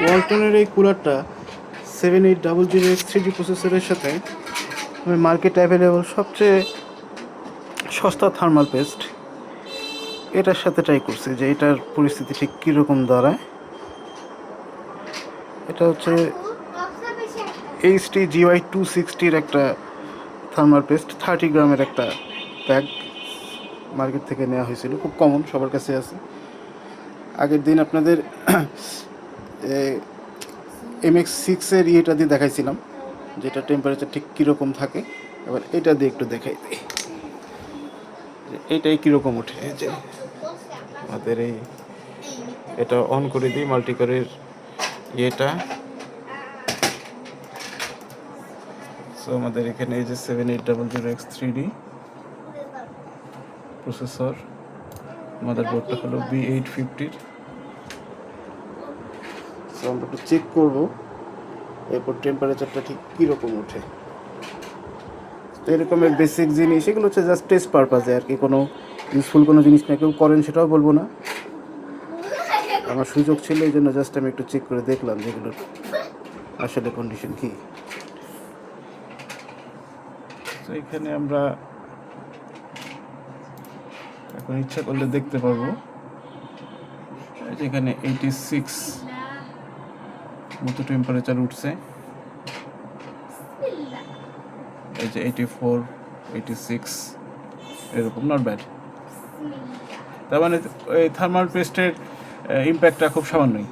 ওয়ালটনের এই কুলারটা 7800X3D প্রসেসরের সাথে মার্কেট অ্যাভেলেবল সবচেয়ে সস্তা থার্মাল পেস্ট এটার সাথে ট্রাই করছি যে এটার পরিস্থিতি ঠিক কীরকম দাঁড়ায়। এটা হচ্ছে HT GY260 একটা থার্মাল পেস্ট 30 গ্রামের একটা প্যাক মার্কেট থেকে নেওয়া হয়েছিল, খুব কমন, সবার কাছে আছে। আগের দিন আপনাদের MX6-এর ইয়েটা দিয়ে দেখাইছিলাম যেটা টেম্পারেচার ঠিক কীরকম থাকে। এবার এটা দিয়ে একটু দেখাই দিই এইটাই কীরকম ওঠে। যে আমাদের এটা অন করে দিই মাল্টিকারের ইয়েটা। সো আমাদের এখানে এই যে 7800X3D প্রসেসর, মাদারবোর্ডটা হলো B850-র। সো আমরা একটু চেক করবো এরপর টেম্পারেচারটা ঠিক কীরকম ওঠে। তো এরকমের বেসিক জিনিস এগুলো হচ্ছে জাস্ট টেস্ট পারপাসে আর কি, কোনো ইউজফুল কোনো জিনিস না। কেউ করেন সেটাও বলবো না, আমার সুযোগ ছিল এই জন্য জাস্ট আমি একটু চেক করে দেখলাম যেগুলোর আসলে কন্ডিশন কী। তো এখানে আমরা এখন ইচ্ছা করলে দেখতে পারবো যেখানে 86 মতো টেম্পারেচার উঠছে, এই যে 84, 86 এরকম, নট ব্যাড। তার মানে এই থার্মাল পেস্টের ইম্প্যাক্টটা খুব সামান্যই।